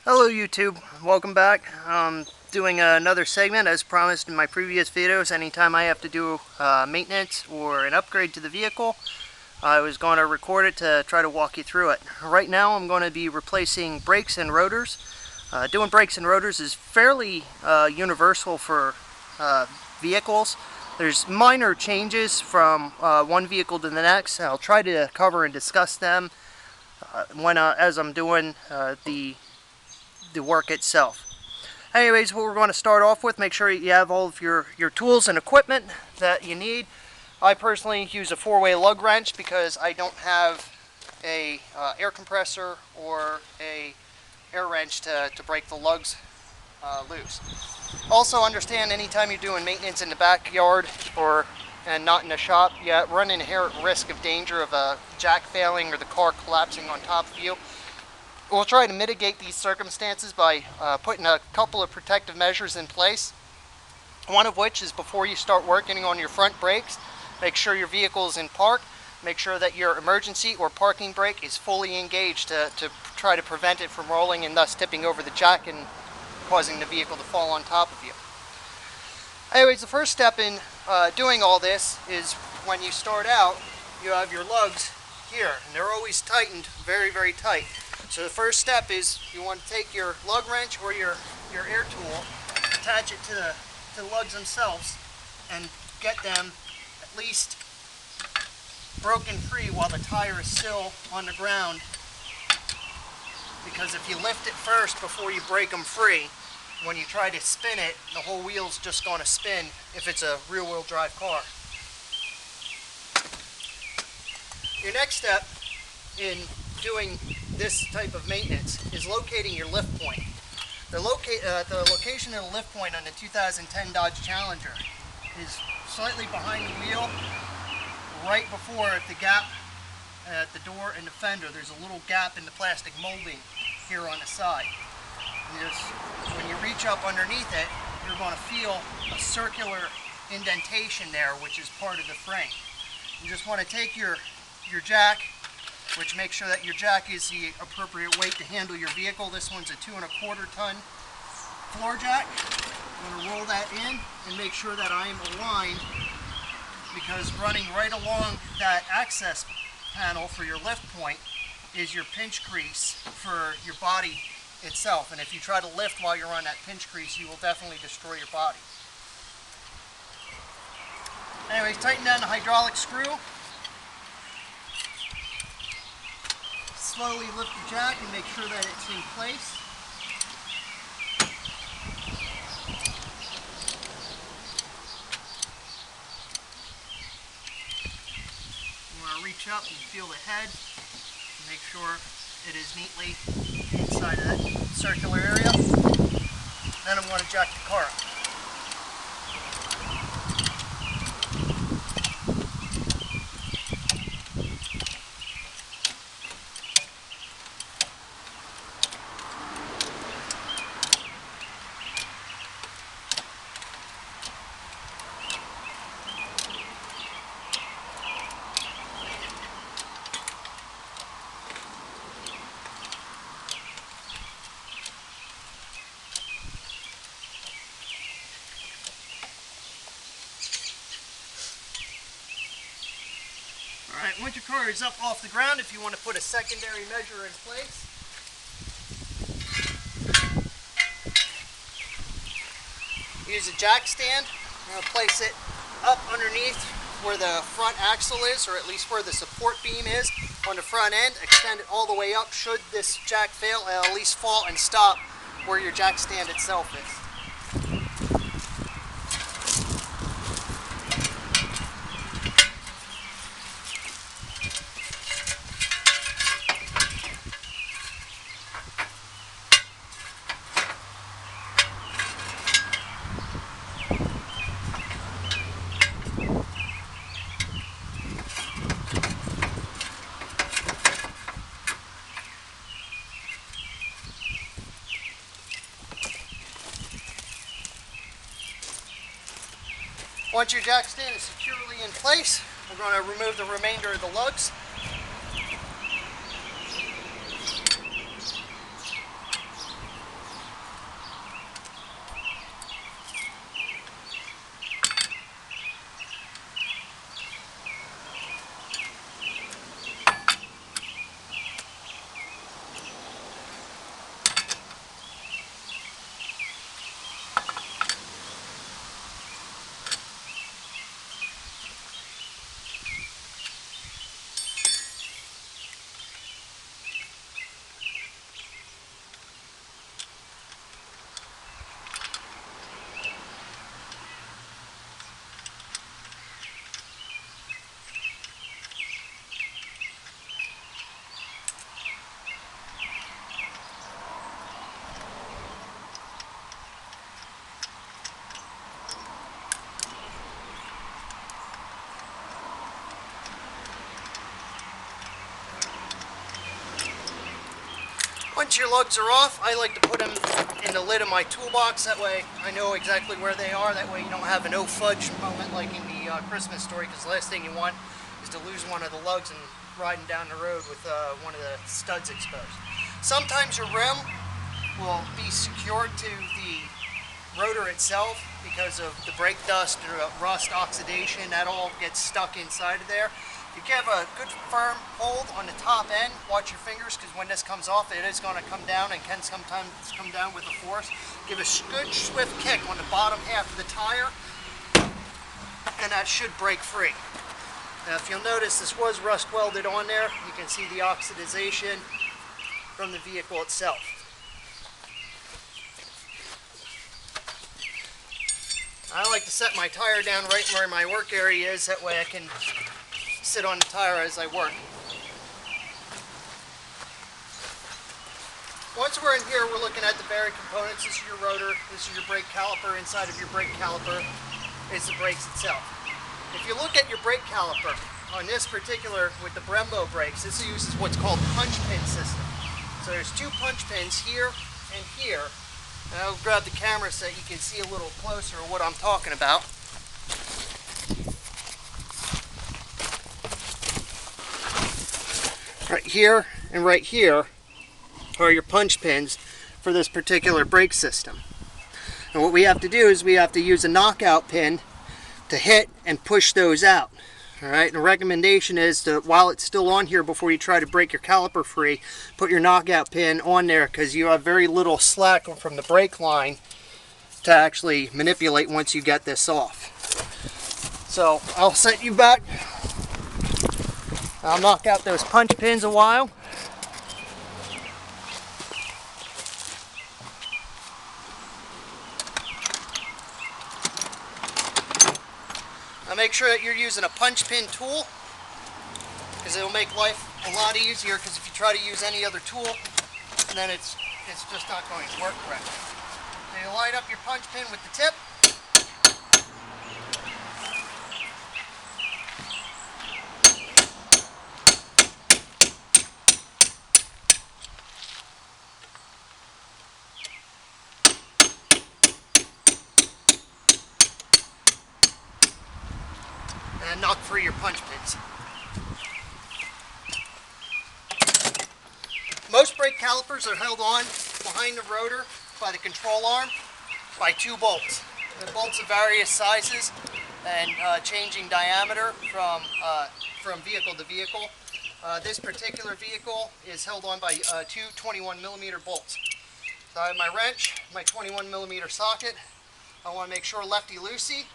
Hello YouTube, welcome back. Doing another segment as promised in my previous videos. Anytime I have to do maintenance or an upgrade to the vehicle, I was going to record it to try to walk you through it. Right now I'm going to be replacing brakes and rotors. Doing brakes and rotors is fairly universal for vehicles. There's minor changes from one vehicle to the next. I'll try to cover and discuss them as I'm doing the work itself. Anyways, what we're going to start off with, make sure you have all of your tools and equipment that you need. I personally use a 4-way lug wrench because I don't have a air compressor or a air wrench to break the lugs loose. Also understand, anytime you're doing maintenance in the backyard and not in a shop, you run an inherent risk of danger of a jack failing or the car collapsing on top of you. We'll try to mitigate these circumstances by putting a couple of protective measures in place. One of which is, before you start working on your front brakes, make sure your vehicle is in park. Make sure that your emergency or parking brake is fully engaged to try to prevent it from rolling and thus tipping over the jack and causing the vehicle to fall on top of you. Anyways, the first step in doing all this is, when you start out, you have your lugs here, and they're always tightened very, very tight. So the first step is, you want to take your lug wrench or your air tool, attach it to the lugs themselves, and get them at least broken free while the tire is still on the ground. Because if you lift it first before you break them free, when you try to spin it, the whole wheel's just going to spin if it's a rear-wheel drive car. Your next step in doing this type of maintenance is locating your lift point. The location of the lift point on the 2010 Dodge Challenger is slightly behind the wheel, right before the gap at the door and the fender. There's a little gap in the plastic molding here on the side. When you reach up underneath it, you're going to feel a circular indentation there, which is part of the frame. You just want to take your jack, which makes sure that your jack is the appropriate weight to handle your vehicle. This one's a 2¼ ton floor jack. I'm going to roll that in and make sure that I am aligned, because running right along that access panel for your lift point is your pinch crease for your body itself. And if you try to lift while you're on that pinch crease, you will definitely destroy your body. Anyways, tighten down the hydraulic screw. Slowly lift the jack and make sure that it's in place. You want to reach up and feel the head and make sure it is neatly inside of that circular area. Then I'm going to jack the car up. Alright, once your car is up off the ground, if you want to put a secondary measure in place, use a jack stand. I'm going to place it up underneath where the front axle is, or at least where the support beam is on the front end. Extend it all the way up. Should this jack fail, it'll at least fall and stop where your jack stand itself is. Once your jack stand is securely in place, we're going to remove the remainder of the lugs. Once your lugs are off, I like to put them in the lid of my toolbox. That way I know exactly where they are. That way you don't have a no fudge moment like in the Christmas story, because the last thing you want is to lose one of the lugs and riding down the road with one of the studs exposed. Sometimes your rim will be secured to the rotor itself because of the brake dust or rust oxidation. That all gets stuck inside of there. If you have a good firm hold on the top end, watch your fingers, because when this comes off, it is going to come down and can sometimes come down with a force. Give a good swift kick on the bottom half of the tire, and that should break free. Now, if you'll notice, this was rust welded on there. You can see the oxidization from the vehicle itself. I like to set my tire down right where my work area is. That way I can sit on the tire as I work. Once we're in here, we're looking at the varied components. This is your rotor, this is your brake caliper. Inside of your brake caliper is the brakes itself. If you look at your brake caliper, on this particular, with the Brembo brakes, this uses what's called punch pin system. So there's 2 punch pins here and here. And I'll grab the camera so you can see a little closer what I'm talking about. Right here and right here are your punch pins for this particular brake system. And what we have to do is we have to use a knockout pin to hit and push those out. Alright, and the recommendation is to, while it's still on here, before you try to break your caliper free, put your knockout pin on there, because you have very little slack from the brake line to actually manipulate once you get this off. So I'll set you back. I'll knock out those punch pins a while. Now make sure that you're using a punch pin tool, because it'll make life a lot easier, because if you try to use any other tool, then it's just not going to work correctly. So you line up your punch pin with the tip. And knock free your punch pins. Most brake calipers are held on behind the rotor by the control arm by 2 bolts. The bolts of various sizes and changing diameter from vehicle to vehicle. This particular vehicle is held on by 2 21mm bolts. So I have my wrench, my 21mm socket. I want to make sure lefty-loosey.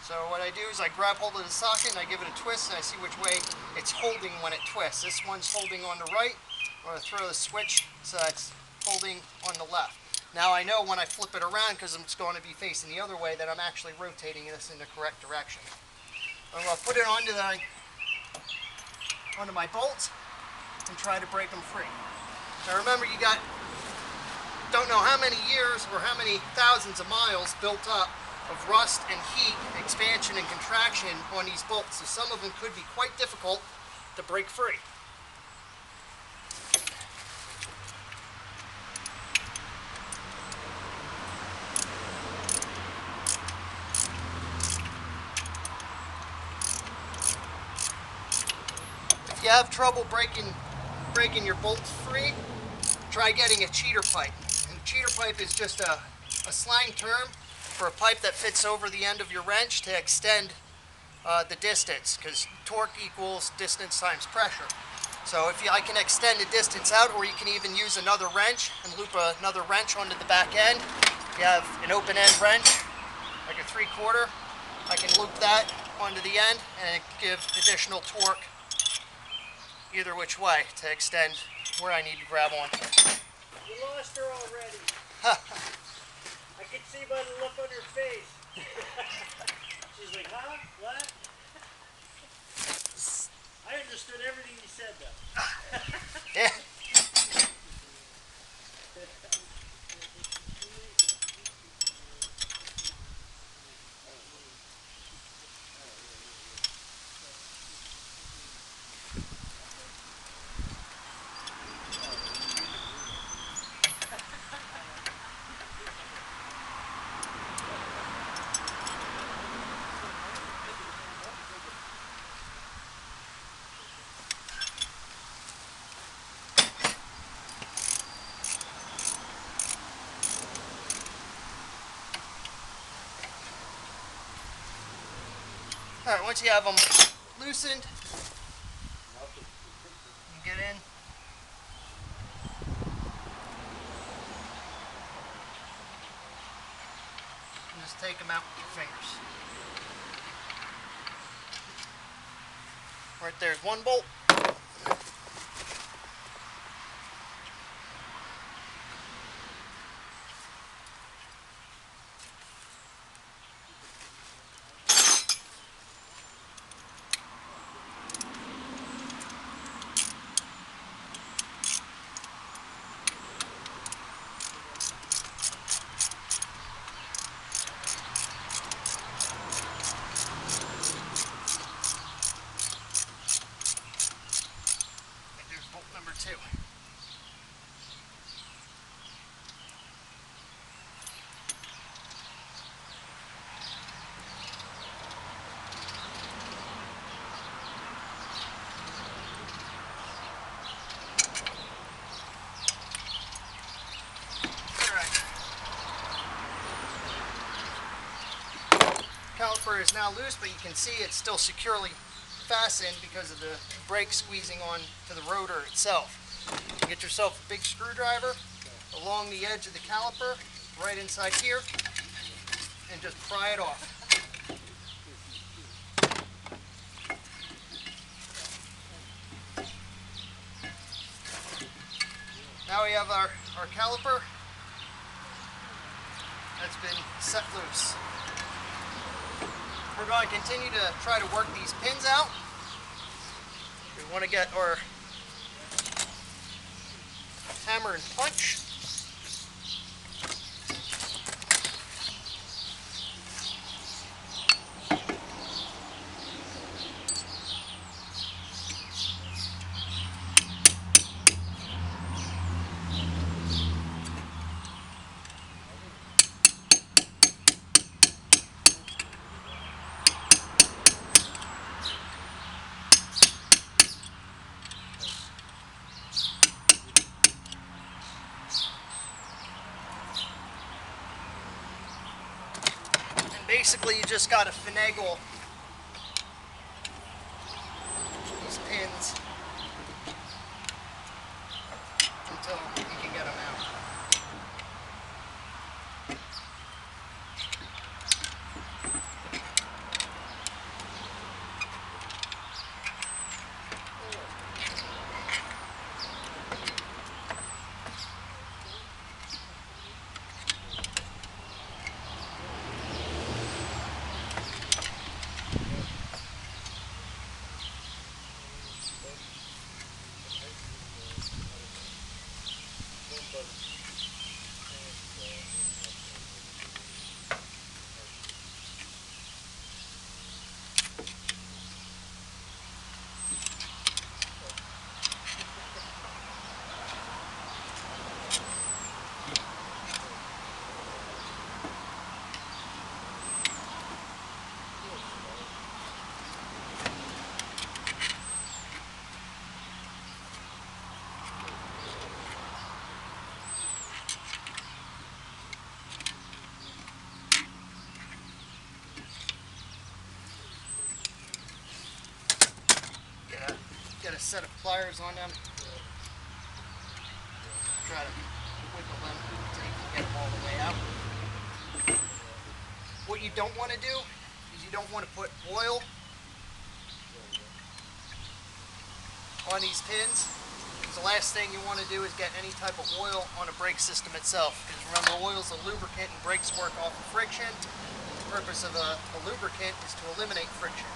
So what I do is I grab hold of the socket and I give it a twist, and I see which way it's holding when it twists. This one's holding on the right. I'm going to throw the switch so it's holding on the left. Now I know when I flip it around, because it's going to be facing the other way, that I'm actually rotating this in the correct direction. I'm going to put it onto my bolts and try to break them free. Now remember, you don't know how many years or how many thousands of miles built up of rust and heat, expansion and contraction on these bolts. So some of them could be quite difficult to break free. If you have trouble breaking your bolts free, try getting a cheater pipe. And a cheater pipe is just a slang term for a pipe that fits over the end of your wrench to extend the distance, because torque equals distance times pressure. So I can extend the distance out, or you can even use another wrench and loop another wrench onto the back end. If you have an open end wrench, like a 3/4, I can loop that onto the end and give additional torque either which way to extend where I need to grab onto. You lost her already. I could see by the look on her face. She's like, huh? What? I understood everything you said, though. Yeah. Alright, once you have them loosened, you get in. And just take them out with your fingers. Right there's one bolt. There's bolt number 2. Caliper is now loose, but you can see it's still securely fastened because of the brake squeezing on to the rotor itself. Get yourself a big screwdriver along the edge of the caliper, right inside here, and just pry it off. Now we have our caliper that's been set loose. We're going to continue to try to work these pins out. We want to get our hammer and punch. Basically, you just got to finagle these pins until you can get them out. Get a set of pliers on them. Try to wiggle them until you can get them all the way out. What you don't want to do is you don't want to put oil on these pins. Because the last thing you want to do is get any type of oil on a brake system itself. Because remember, oil is a lubricant and brakes work off of friction. The purpose of a lubricant is to eliminate friction.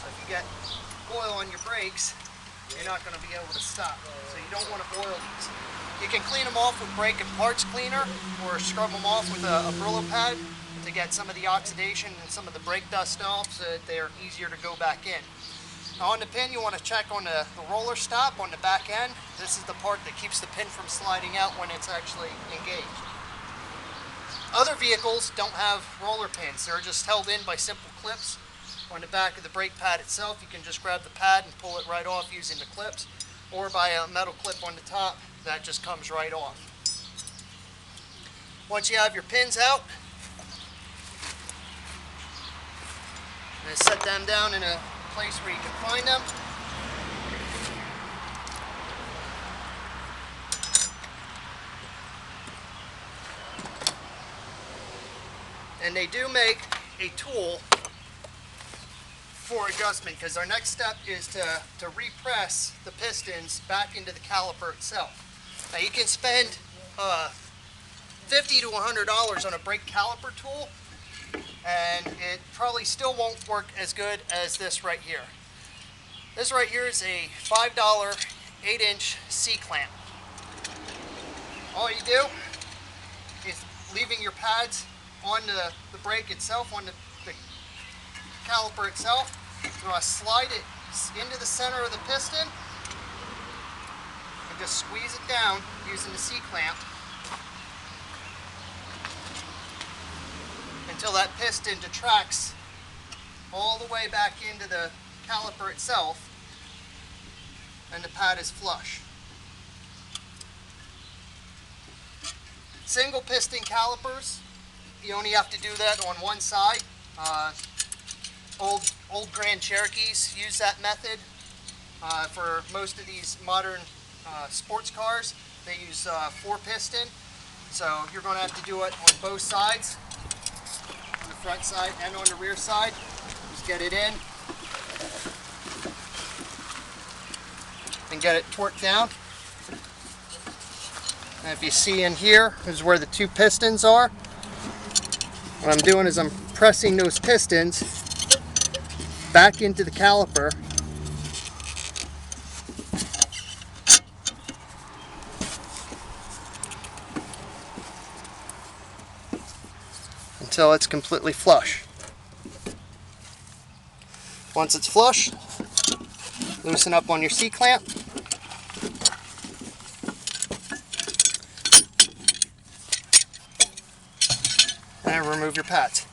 So if you get oil on your brakes, you're not going to be able to stop. So you don't want to oil these. You can clean them off with brake and parts cleaner, or scrub them off with a Brillo pad to get some of the oxidation and some of the brake dust off so that they're easier to go back in. Now on the pin, you want to check on the roller stop on the back end. This is the part that keeps the pin from sliding out when it's actually engaged. Other vehicles don't have roller pins. They're just held in by simple clips on the back of the brake pad itself. You can just grab the pad and pull it right off using the clips, or by a metal clip on the top that just comes right off. Once you have your pins out, And set them down in a place where you can find them. And they do make a tool for adjustment, because our next step is to repress the pistons back into the caliper itself. Now you can spend $50 to $100 on a brake caliper tool, and it probably still won't work as good as this right here. This right here is a $5 8-inch C-clamp. All you do is leaving your pads on the brake itself, on the caliper itself. You want to slide it into the center of the piston and just squeeze it down using the C-clamp until that piston detracts all the way back into the caliper itself and the pad is flush. Single piston calipers, you only have to do that on one side. Old Grand Cherokees use that method. For most of these modern sports cars, they use 4-piston. So you're going to have to do it on both sides, on the front side and on the rear side. Just get it in and get it torqued down. And if you see in here is where the 2 pistons are. What I'm doing is I'm pressing those pistons back into the caliper until it's completely flush. Once it's flush, loosen up on your C-clamp and remove your pads.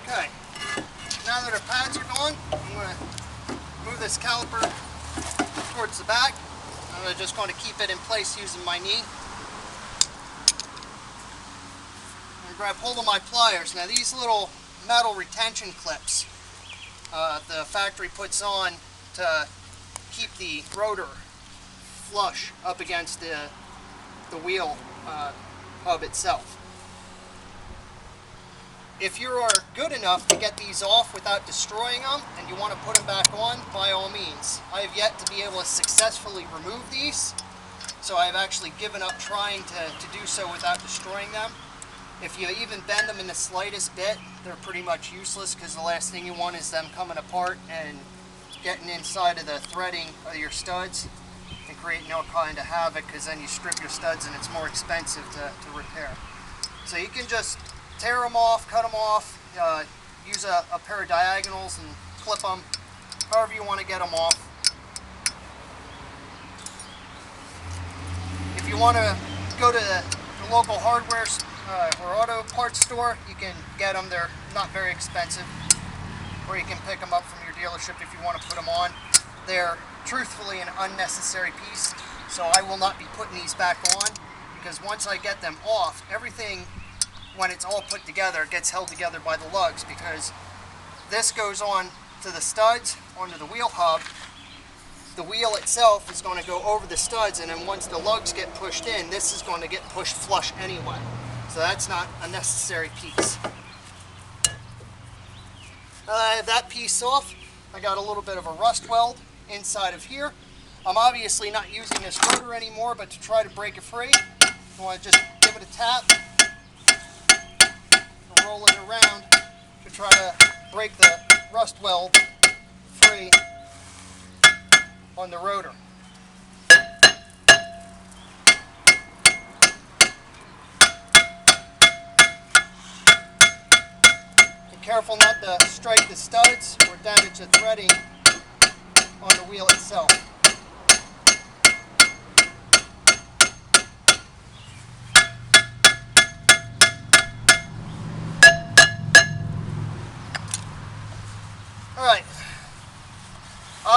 Okay, now that our pads are gone, I'm going to move this caliper towards the back. I'm just going to keep it in place using my knee. I'm going to grab hold of my pliers. Now these little metal retention clips the factory puts on to keep the rotor flush up against the wheel hub itself. If you are good enough to get these off without destroying them and you want to put them back on, by all means. I have yet to be able to successfully remove these, so I have actually given up trying to do so without destroying them. If you even bend them in the slightest bit, they're pretty much useless, because the last thing you want is them coming apart and getting inside of the threading of your studs and creating all kind of havoc, because then you strip your studs and it's more expensive to repair. So you can just tear them off, cut them off, use a pair of diagonals and clip them, however you want to get them off. If you want to go to the local hardware or auto parts store, you can get them. They're not very expensive. Or you can pick them up from your dealership if you want to put them on. They're truthfully an unnecessary piece, so I will not be putting these back on, because once I get them off, everything, when it's all put together, gets held together by the lugs, because this goes on to the studs, onto the wheel hub. The wheel itself is going to go over the studs, and then once the lugs get pushed in, this is going to get pushed flush anyway. So that's not a necessary piece. I have that piece off. I got a little bit of a rust weld inside of here. I'm obviously not using this rotor anymore, but to try to break it free, I want to just give it a tap, roll it around to try to break the rust weld free on the rotor. Be careful not to strike the studs or damage the threading on the wheel itself.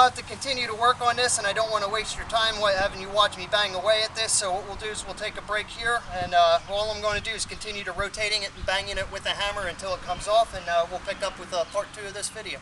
have to continue to work on this, and I don't want to waste your time having you watch me bang away at this. So what we'll do is we'll take a break here, and all I'm going to do is continue to rotating it and banging it with a hammer until it comes off, and we'll pick up with part 2 of this video.